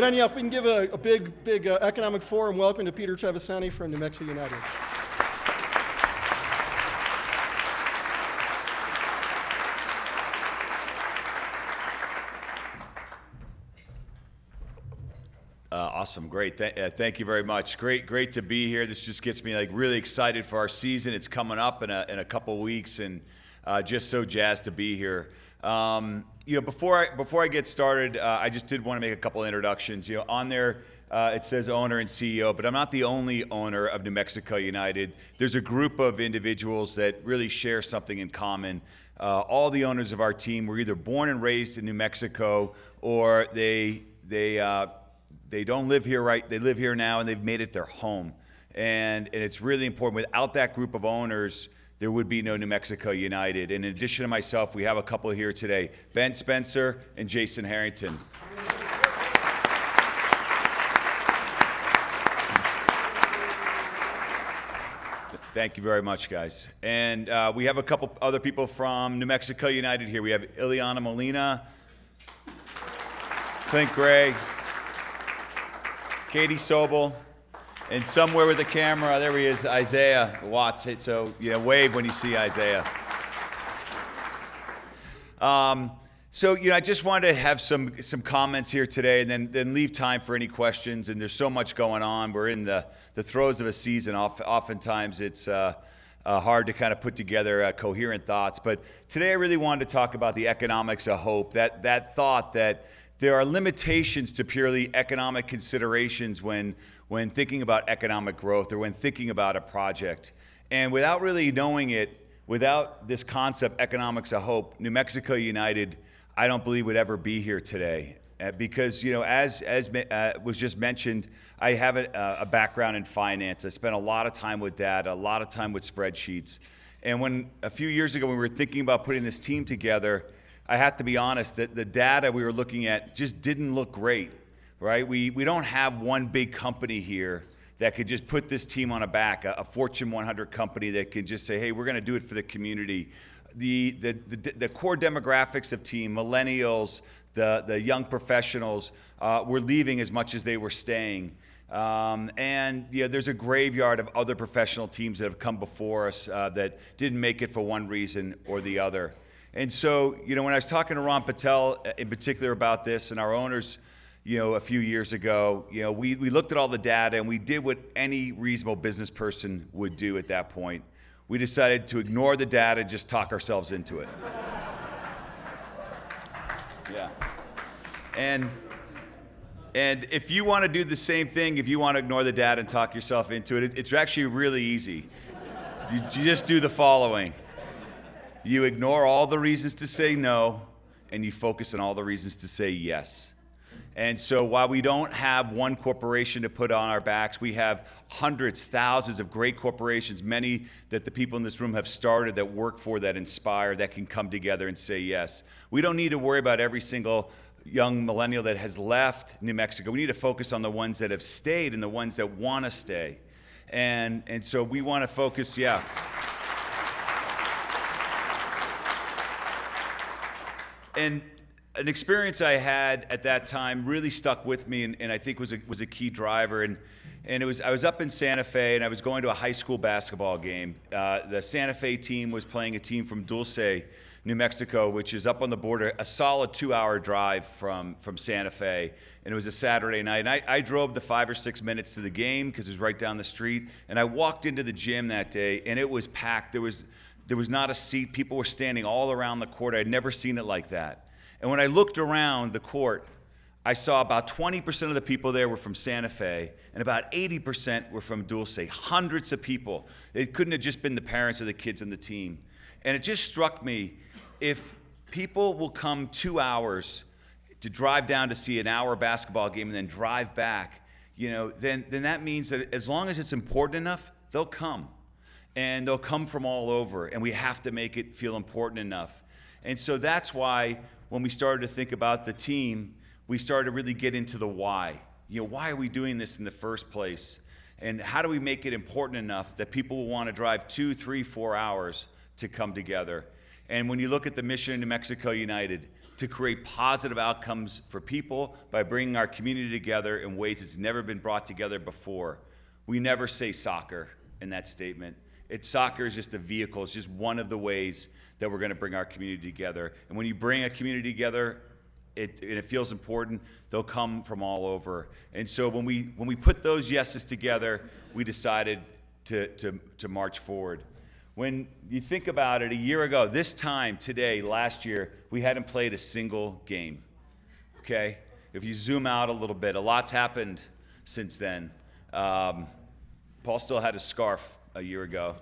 Anyhow, if we can give a big economic forum welcome to Peter Trevisani from New Mexico United. Awesome, great. Thank you very much. Great to be here. This just gets me really excited for our season. It's coming up in a couple weeks, and just so jazzed to be here. Before I get started, I just did want to make a couple introductions. On there it says owner and CEO, but I'm not the only owner of New Mexico United. There's a group of individuals that really share something in common. All the owners of our team were either born and raised in New Mexico, or they don't live here, right? They live here now, and they've made it their home. And it's really important. Without that group of owners, there would be no New Mexico United. And in addition to myself, we have a couple here today, Ben Spencer and Jason Harrington. Thank you very much, guys. And we have a couple other people from New Mexico United here. We have Ileana Molina, Clint Gray, Katie Sobel, and somewhere with the camera, there he is, Isaiah Watts. So, wave when you see Isaiah. I just wanted to have some comments here today, and then leave time for any questions. And there's so much going on. We're in the throes of a season. Oftentimes, it's hard to kind of put together coherent thoughts. But today, I really wanted to talk about the economics of hope. That thought that there are limitations to purely economic considerations when thinking about economic growth or when thinking about a project. And without really knowing it, without this concept, economics of hope, New Mexico United, I don't believe would ever be here today. Because, as was just mentioned, I have a background in finance. I spent a lot of time with that, a lot of time with spreadsheets. And when a few years ago, when we were thinking about putting this team together, I have to be honest that the data we were looking at just didn't look great, right? We don't have one big company here that could just put this team on a back, a Fortune 100 company that can just say, hey, we're going to do it for the community. The core demographics of team, millennials, the young professionals, were leaving as much as they were staying. There's a graveyard of other professional teams that have come before us that didn't make it for one reason or the other. And so, when I was talking to Ron Patel in particular about this and our owners, a few years ago, we looked at all the data and we did what any reasonable business person would do at that point. We decided to ignore the data and just talk ourselves into it. Yeah. And if you want to do the same thing, if you want to ignore the data and talk yourself into it, it's actually really easy. You just do the following. You ignore all the reasons to say no, and you focus on all the reasons to say yes. And so while we don't have one corporation to put on our backs, we have hundreds, thousands of great corporations, many that the people in this room have started, that work for, that inspire, that can come together and say yes. We don't need to worry about every single young millennial that has left New Mexico. We need to focus on the ones that have stayed and the ones that want to stay. And so we want to focus, yeah. And an experience I had at that time really stuck with me, and I think was a key driver. And I was up in Santa Fe, and I was going to a high school basketball game. The Santa Fe team was playing a team from Dulce, New Mexico, which is up on the border, a solid 2-hour drive from Santa Fe. And it was a Saturday night. And I drove the 5 or 6 minutes to the game because it was right down the street. And I walked into the gym that day, and it was packed. There was not a seat. People were standing all around the court. I'd never seen it like that. And when I looked around the court, I saw about 20% of the people there were from Santa Fe, and about 80% were from Dulce. Hundreds of people. It couldn't have just been the parents of the kids on the team. And it just struck me, if people will come 2 hours to drive down to see an hour basketball game and then drive back, then that means that as long as it's important enough, they'll come. And they'll come from all over, and we have to make it feel important enough. And so that's why when we started to think about the team, we started to really get into the why. Why are we doing this in the first place? And how do we make it important enough that people will want to drive 2, 3, 4 hours to come together? And when you look at the mission of New Mexico United, to create positive outcomes for people by bringing our community together in ways it's never been brought together before. We never say soccer in that statement. Soccer is just a vehicle. It's just one of the ways that we're going to bring our community together. And when you bring a community together, and it feels important, they'll come from all over. And so when we put those yeses together, we decided to march forward. When you think about it, a year ago, this time, today, last year, we hadn't played a single game, okay? If you zoom out a little bit, a lot's happened since then. Paul still had a scarf a year ago,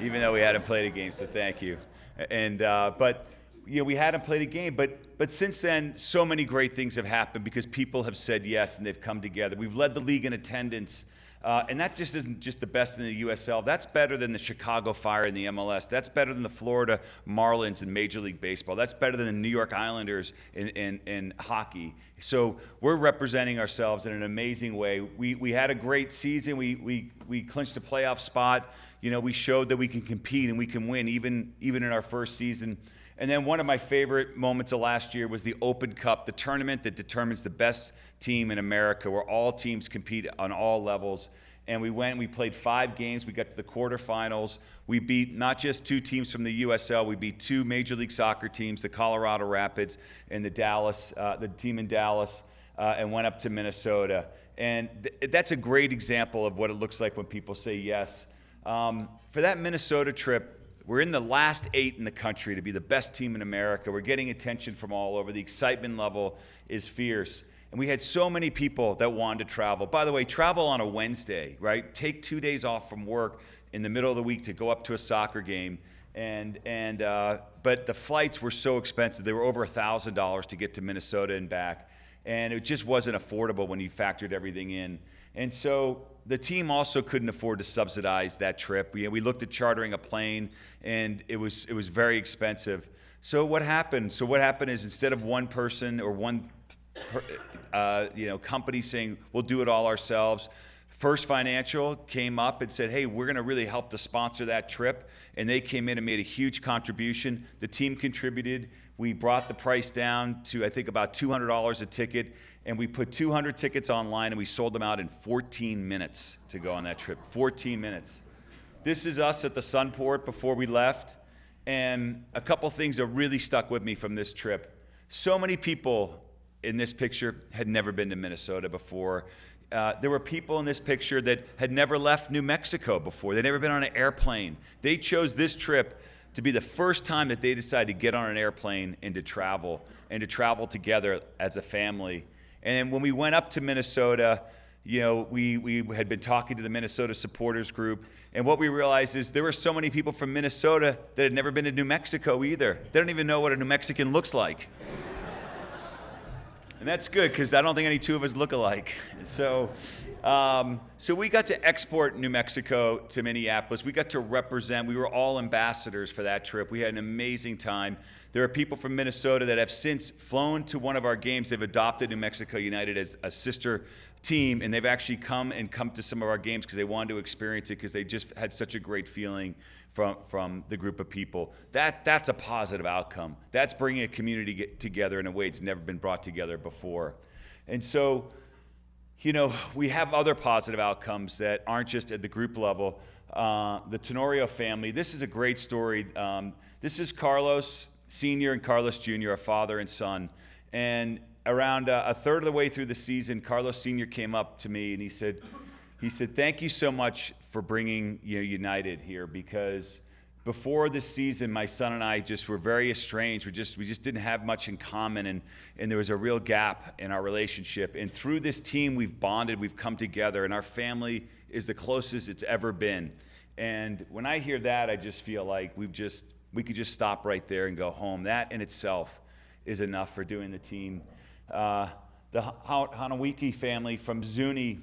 even though we hadn't played a game, so thank you. But we hadn't played a game, but since then, so many great things have happened because people have said yes and they've come together. We've led the league in attendance. And that just isn't just the best in the USL. That's better than the Chicago Fire in the MLS. That's better than the Florida Marlins in Major League Baseball. That's better than the New York Islanders in hockey. So we're representing ourselves in an amazing way. We had a great season. We clinched a playoff spot. We showed that we can compete and we can win even in our first season. And then one of my favorite moments of last year was the Open Cup, the tournament that determines the best team in America, where all teams compete on all levels. And we played 5 games. We got to the quarterfinals. We beat not just 2 teams from the USL. We beat 2 Major League Soccer teams, the Colorado Rapids and the team in Dallas, and went up to Minnesota. And that's a great example of what it looks like when people say yes. For that Minnesota trip, we're in the last 8 in the country to be the best team in America. We're getting attention from all over. The excitement level is fierce. And we had so many people that wanted to travel. By the way, travel on a Wednesday, right? Take 2 days off from work in the middle of the week to go up to a soccer game. But the flights were so expensive. They were over $1,000 to get to Minnesota and back. And it just wasn't affordable when you factored everything in. And so the team also couldn't afford to subsidize that trip. We looked at chartering a plane, and it was very expensive. So what happened? Is instead of one person or one company saying we'll do it all ourselves, First Financial came up and said, hey, we're going to really help to sponsor that trip. And they came in and made a huge contribution. The team contributed. We brought the price down to, I think, about $200 a ticket. And we put 200 tickets online, and we sold them out in 14 minutes to go on that trip. 14 minutes. This is us at the Sunport before we left. And a couple things that really stuck with me from this trip. So many people in this picture had never been to Minnesota before. There were people in this picture that had never left New Mexico before. They'd never been on an airplane. They chose this trip to be the first time that they decided to get on an airplane and to travel together as a family. And when we went up to Minnesota, we had been talking to the Minnesota supporters group, and what we realized is there were so many people from Minnesota that had never been to New Mexico either. They don't even know what a New Mexican looks like. And that's good, because I don't think any two of us look alike. So we got to export New Mexico to Minneapolis. We got to represent. We were all ambassadors for that trip. We had an amazing time. There are people from Minnesota that have since flown to one of our games. They've adopted New Mexico United as a sister team, and they've actually come to some of our games because they wanted to experience it, because they just had such a great feeling from the group of people. That's a positive outcome. That's bringing a community together in a way it's never been brought together before. And so, we have other positive outcomes that aren't just at the group level. The Tenorio family, this is a great story. This is Carlos Sr. and Carlos Jr., a father and son. And around a third of the way through the season, Carlos Sr. came up to me and he said, thank you so much for bringing United here, because before this season, my son and I just were very estranged. We just didn't have much in common, and there was a real gap in our relationship. And through this team, we've bonded, we've come together, and our family is the closest it's ever been. And when I hear that, I just feel like we could just stop right there and go home. That in itself is enough for doing the team. The Hanawiki family from Zuni,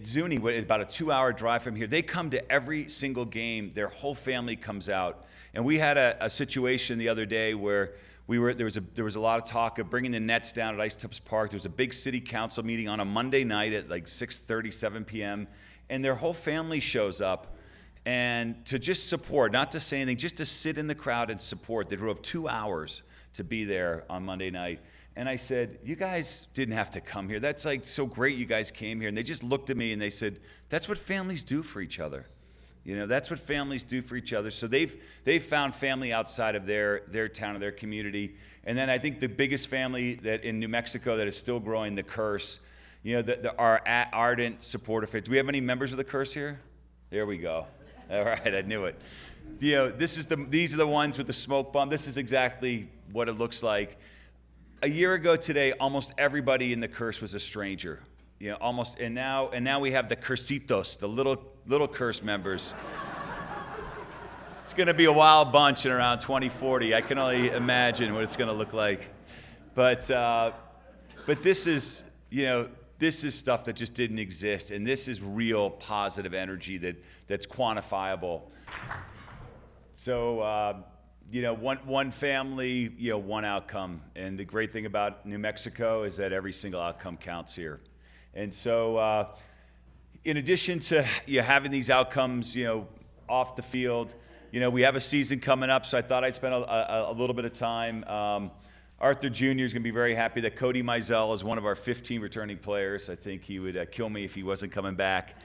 Zuni is about a 2-hour drive from here. They come to every single game. Their whole family comes out. And we had a situation the other day where there was a lot of talk of bringing the nets down at Ice Tips Park. There was a big city council meeting on a Monday night at like 6:30, 7 p.m. And their whole family shows up, and to just support, not to say anything, just to sit in the crowd and support. They drove 2 hours to be there on Monday night. And I said, you guys didn't have to come here. That's like so great you guys came here. And they just looked at me and they said, that's what families do for each other. You know, that's what families do for each other. So they've found family outside of their town, of their community. And then I think the biggest family that in New Mexico that is still growing, the Curse, you know, our ardent supporter faith. Do we have any members of the Curse here? There we go. All right, I knew it. You know, these are the ones with the smoke bomb. This is exactly what it looks like. A year ago today, almost everybody in the Curse was a stranger. You know, almost, and now we have the Cursitos, the little Curse members. It's going to be a wild bunch in around 2040. I can only imagine what it's going to look like. But this is, you know, this is stuff that just didn't exist, and this is real positive energy that's quantifiable. So, you know, one family, you know, one outcome. And the great thing about New Mexico is that every single outcome counts here. And so, in addition to having these outcomes, you know, off the field, you know, we have a season coming up, so I thought I'd spend a little bit of time. Arthur Jr. is going to be very happy that Cody Mizell is one of our 15 returning players. I think he would kill me if he wasn't coming back.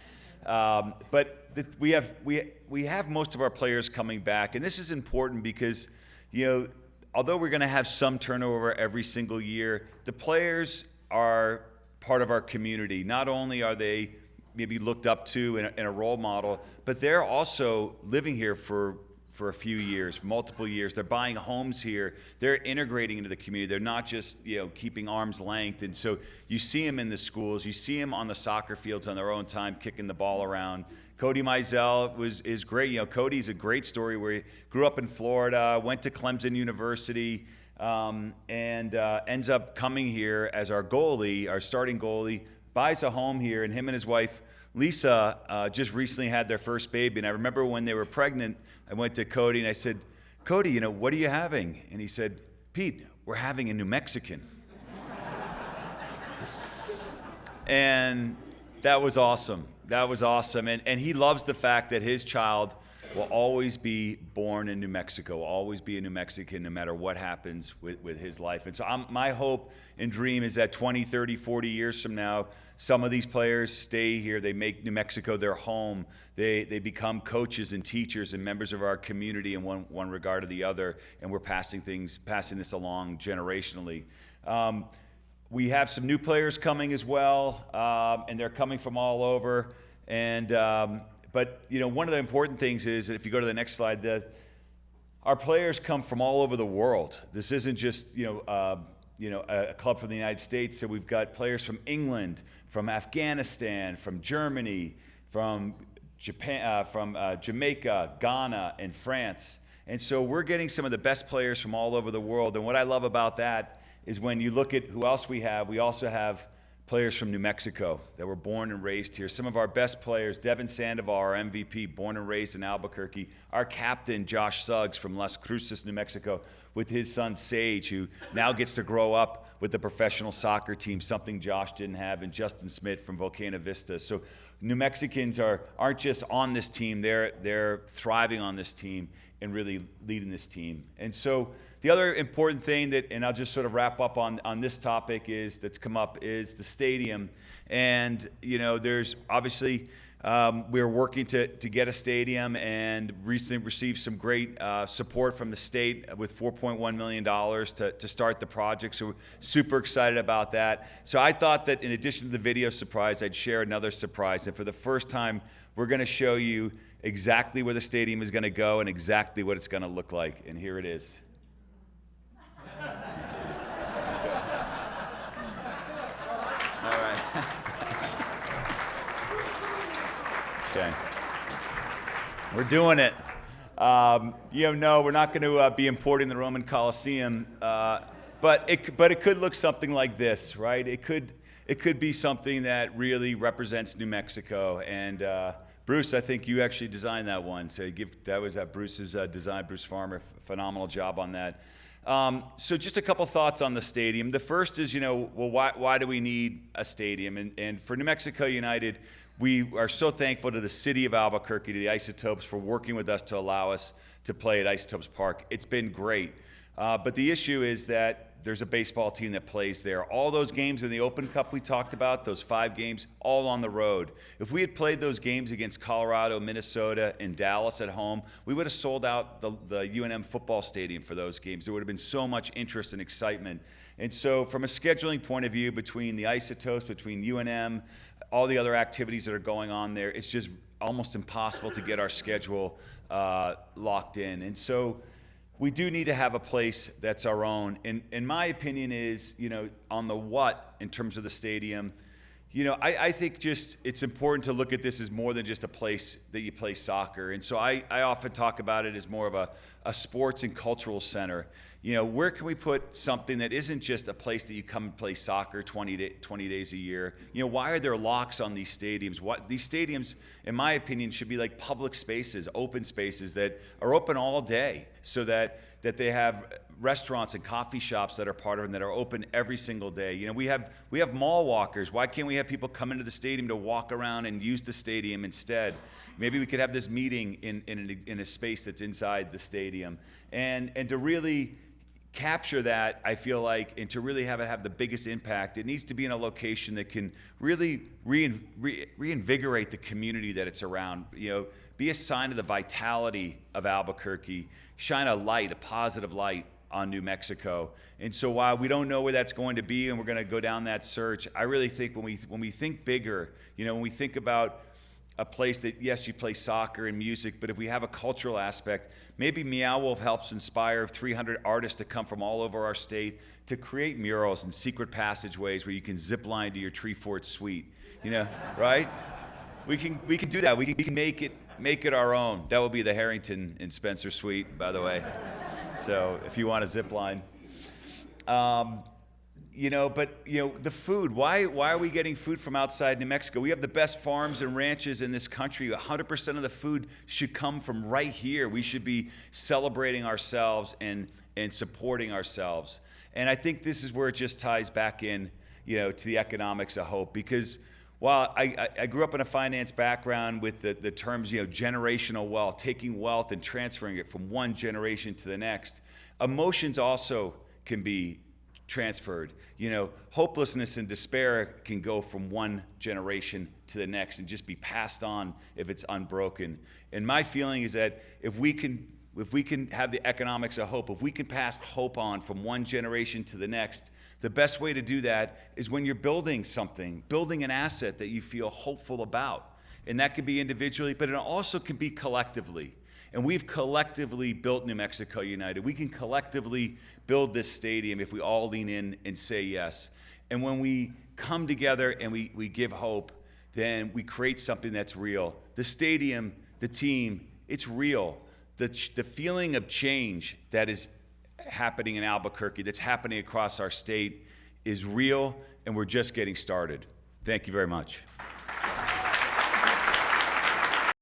But we have most of our players coming back, and this is important because, you know, although we're going to have some turnover every single year, the players are part of our community. Not only are they maybe looked up to in a role model, but they're also living here for a few years, multiple years. They're buying homes here. They're integrating into the community. They're not just, you know, keeping arm's length. And so you see them in the schools. You see them on the soccer fields on their own time, kicking the ball around. Cody Mizell is great. You know, Cody's a great story where he grew up in Florida, went to Clemson University, and ends up coming here as our goalie, our starting goalie, buys a home here, and him and his wife, Lisa, just recently had their first baby. And I remember when they were pregnant, I went to Cody and I said, Cody, you know, what are you having? And he said, Pete, we're having a New Mexican. And that was awesome. That was awesome. And he loves the fact that his child will always be born in New Mexico, will always be a New Mexican no matter what happens with his life. And so my hope and dream is that 20, 30, 40 years from now, some of these players stay here. They make New Mexico their home. They become coaches and teachers and members of our community in one regard or the other. And we're passing this along generationally. We have some new players coming as well, and they're coming from all over. But you know, one of the important things is that if you go to the next slide, our players come from all over the world. This isn't just a club from the United States. So we've got players from England, from Afghanistan, from Germany, from Japan, from Jamaica, Ghana, and France. And so we're getting some of the best players from all over the world. And what I love about that is when you look at who else we also have players from New Mexico that were born and raised here. Some of our best players, Devin Sandoval, our MVP, born and raised in Albuquerque. Our captain, Josh Suggs from Las Cruces, New Mexico, with his son Sage, who now gets to grow up with the professional soccer team, something Josh didn't have, and Justin Smith from Volcano Vista. So New Mexicans aren't just on this team, they're thriving on this team and really leading this team. And so the other important thing and I'll just sort of wrap up on this topic that's come up is the stadium. And, you know, there's obviously, we're working to get a stadium and recently received some great support from the state with $4.1 million to start the project. So we're super excited about that. So I thought that in addition to the video surprise, I'd share another surprise. And for the first time, we're going to show you exactly where the stadium is going to go and exactly what it's going to look like. And here it is. All right. Okay. We're doing it. No, we're not going to be importing the Roman Colosseum, but it could look something like this, right? It could be something that really represents New Mexico. And Bruce, I think you actually designed that one. So that was Bruce's design. Bruce Farmer, phenomenal job on that. So just a couple thoughts on the stadium. The first is, why do we need a stadium? And for New Mexico United, we are so thankful to the city of Albuquerque, to the Isotopes, for working with us to allow us to play at Isotopes Park. It's been great. But the issue is that there's a baseball team that plays there. All those games in the Open Cup we talked about, those 5 games, all on the road. If we had played those games against Colorado, Minnesota, and Dallas at home, we would have sold out the UNM football stadium for those games. There would have been so much interest and excitement. And so from a scheduling point of view, between the isotopes, between UNM, all the other activities that are going on there, it's just almost impossible to get our schedule locked in. And so we do need to have a place that's our own. And my opinion is, on the what in terms of the stadium, I think just it's important to look at this as more than just a place that you play soccer. And so I often talk about it as more of a sports and cultural center. Where can we put something that isn't just a place that you come and play soccer 20 days a year? Why are there locks on these stadiums? These stadiums, in my opinion, should be like public spaces, open spaces that are open all day, so that they have restaurants and coffee shops that are part of them that are open every single day. We have mall walkers. Why can't we have people come into the stadium to walk around and use the stadium instead? Maybe we could have this meeting in a space that's inside the stadium, and to really capture that, I feel like, and to really have it have the biggest impact, it needs to be in a location that can really reinvigorate the community that it's around. Be a sign of the vitality of Albuquerque, shine a light, a positive light on New Mexico. And so while we don't know where that's going to be and we're going to go down that search, I really think when we think bigger, when we think about a place that, yes, you play soccer and music, but if we have a cultural aspect, maybe Meow Wolf helps inspire 300 artists to come from all over our state to create murals and secret passageways where you can zip line to your Tree Fort suite, right? We can do that. We can make it our own. That will be the Harrington and Spencer suite, by the way. So if you want a zip line. The food, why are we getting food from outside New Mexico? We have the best farms and ranches in this country. 100% of the food should come from right here. We should be celebrating ourselves and supporting ourselves. And I think this is where it just ties back in, to the economics of hope. Because while I grew up in a finance background with the terms, generational wealth, taking wealth and transferring it from one generation to the next, emotions also can be transferred. Hopelessness and despair can go from one generation to the next and just be passed on if it's unbroken. And my feeling is that if we can have the economics of hope, if we can pass hope on from one generation to the next, the best way to do that is when you're building something, building an asset that you feel hopeful about. And that could be individually, but it also can be collectively. And we've collectively built New Mexico United. We can collectively build this stadium if we all lean in and say yes. And when we come together and we give hope, then we create something that's real. The stadium, the team, it's real. The feeling of change that is happening in Albuquerque, that's happening across our state, is real, and we're just getting started. Thank you very much.